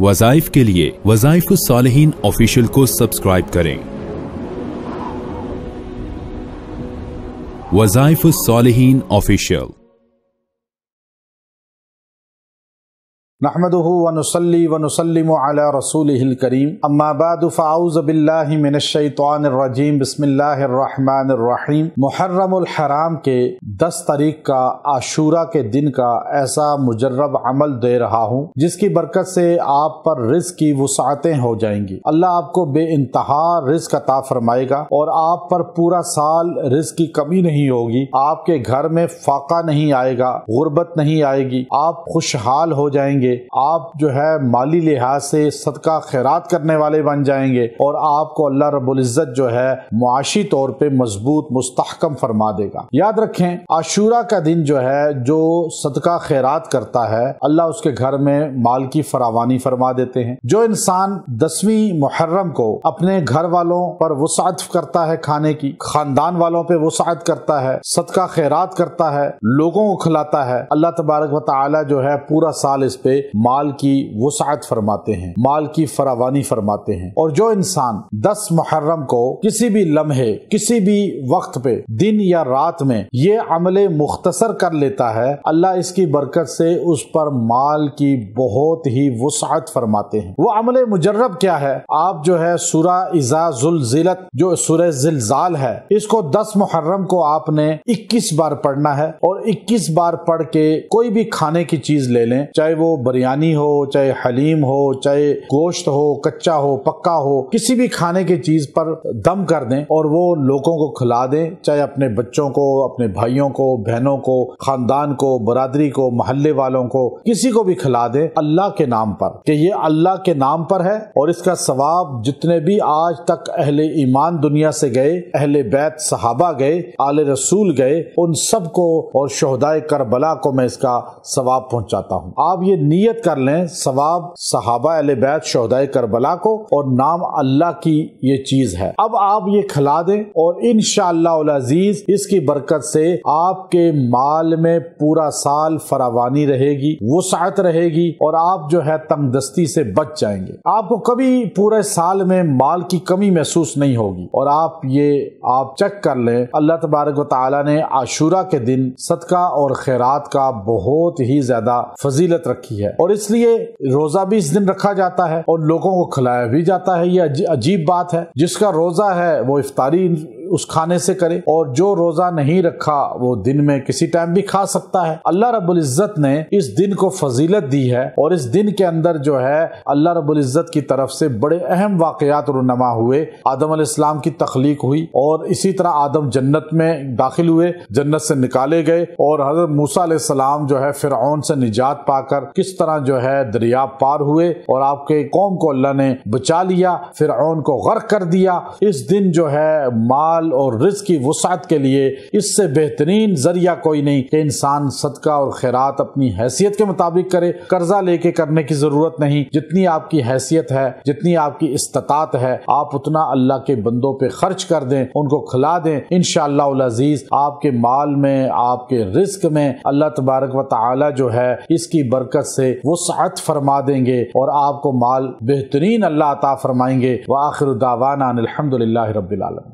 وظائف کے لیے وظائف الصالحین آفیشیل کو سبسکرائب کریں۔ وظائف الصالحین آفیشیل۔ نحمده ونصلي ونسلم على رسوله الكريم اما بعد فاعوذ باللہ من الشیطان الرجیم بسم اللہ الرحمن الرحیم۔ محرم الحرام کے 10 تاریخ کا عاشورہ کے دن کا ایسا مجرب عمل دے رہا ہوں جس کی برکت سے آپ پر رزق کی وسعتیں ہو جائیں گی۔ اللہ آپ کو بے انتہا رزق عطا فرمائے گا اور آپ پر پورا سال رزق کی کمی نہیں ہوگی۔ آپ کے گھر میں فاقہ نہیں آئے گا، غربت نہیں آئے گی، آپ خوشحال ہو جائیں گے، آپ جو ہے مالی لحاظ سے صدقہ خیرات کرنے والے بن جائیں گے اور آپ کو اللہ رب العزت جو ہے معاشی طور پہ مضبوط مستحکم فرما دے گا۔ یاد رکھیں عاشورہ کا دن جو ہے جو صدقہ خیرات کرتا ہے اللہ اس کے گھر میں مال کی فراوانی فرما دیتے ہیں۔ جو انسان 10ویں محرم کو اپنے گھر والوں پر وسعت کرتا ہے، کھانے کی خاندان والوں پہ وسعت کرتا ہے، صدقہ خیرات کرتا ہے، لوگوں کو کھلاتا ہے، اللہ تبارک و تعالی جو ہے پورا سال اس پہ مال کی وسعت فرماتے ہیں، مال کی فراوانی فرماتے ہیں۔ اور جو انسان 10 محرم کو کسی بھی لمحے کسی بھی وقت پہ دن یا رات میں یہ عمل مختصر کر لیتا ہے اللہ اس کی برکت سے اس پر مال کی بہت ہی وسعت فرماتے ہیں۔ وہ عمل مجرب کیا ہے؟ آپ جو ہے سورہ اذا زلزلت جو سورہ زلزال ہے اس کو 10 محرم کو آپ نے 21 بار پڑھنا ہے اور 21 بار پڑھ کے کوئی بھی کھانے کی چیز لے لیں، چاہے وہ بریانی ہو، چاہے حلیم ہو، چاہے گوشت ہو، کچا ہو، پکا ہو، کسی بھی کھانے کی چیز پر دم کر دیں اور وہ لوگوں کو کھلا دیں، چاہے اپنے بچوں کو، اپنے بھائیوں کو، بہنوں کو، خاندان کو، برادری کو، محلے والوں کو، کسی کو بھی کھلا دیں اللہ کے نام پر کہ یہ اللہ کے نام پر ہے اور اس کا ثواب جتنے بھی آج تک اہل ایمان دنیا سے گئے، اہل بیت صحابہ گئے، آل رسول گئے، ان سب کو اور شہدائے کربلا کو میں اس کا ثواب پہنچاتا ہوں۔ آپ یہ نیت کر لیں ثواب صحابہ اہل بیت شہدائے کربلا کو اور نام اللہ کی یہ چیز ہے۔ اب آپ یہ کھلا دیں اور انشاءاللہ العزیز اس کی برکت سے آپ کے مال میں پورا سال فراوانی رہے گی، وسعت رہے گی اور آپ جو ہے تنگ دستی سے بچ جائیں گے۔ آپ کو کبھی پورے سال میں مال کی کمی محسوس نہیں ہوگی اور آپ چیک کر لیں اللہ تبارک و تعالی نے عاشورہ کے دن صدقہ اور خیرات کا بہت ہی زیادہ فضیلت رکھی ہے اور اس لیے روزہ بھی اس دن رکھا جاتا ہے اور لوگوں کو کھلایا بھی جاتا ہے۔ یہ عجیب بات ہے، جس کا روزہ ہے وہ افطاری اس کھانے سے کرے اور جو روزہ نہیں رکھا وہ دن میں کسی ٹائم بھی کھا سکتا ہے۔ اللہ رب العزت نے اس دن کو فضیلت دی ہے اور اس دن کے اندر جو ہے اللہ رب العزت کی طرف سے بڑے اہم واقعات رونما ہوئے۔ آدم علیہ السلام کی تخلیق ہوئی اور اسی طرح آدم جنت میں داخل ہوئے، جنت سے نکالے گئے اور حضرت موسیٰ علیہ السلام جو ہے فرعون سے نجات پا کر کس طرح جو ہے دریا پار ہوئے اور آپ کے قوم کو اللہ نے بچا لیا، فرعون کو غرق کر دیا۔ اس دن جو ہے مال اور رزق کی وسعت کے لیے اس سے بہترین ذریعہ کوئی نہیں کہ انسان صدقہ اور خیرات اپنی حیثیت کے مطابق کرے۔ قرضہ لے کے کرنے کی ضرورت نہیں، جتنی آپ کی حیثیت ہے، جتنی آپ کی استطاعت ہے آپ اتنا اللہ کے بندوں پہ خرچ کر دیں، ان کو کھلا دیں۔ انشاءاللہ العزیز آپ کے مال میں، آپ کے رزق میں اللہ تبارک و تعالی جو ہے اس کی برکت سے وسعت فرما دیں گے اور آپ کو مال بہترین اللہ عطا فرمائیں گے۔ وآخر دعوانا ان الحمد للہ رب العالمین۔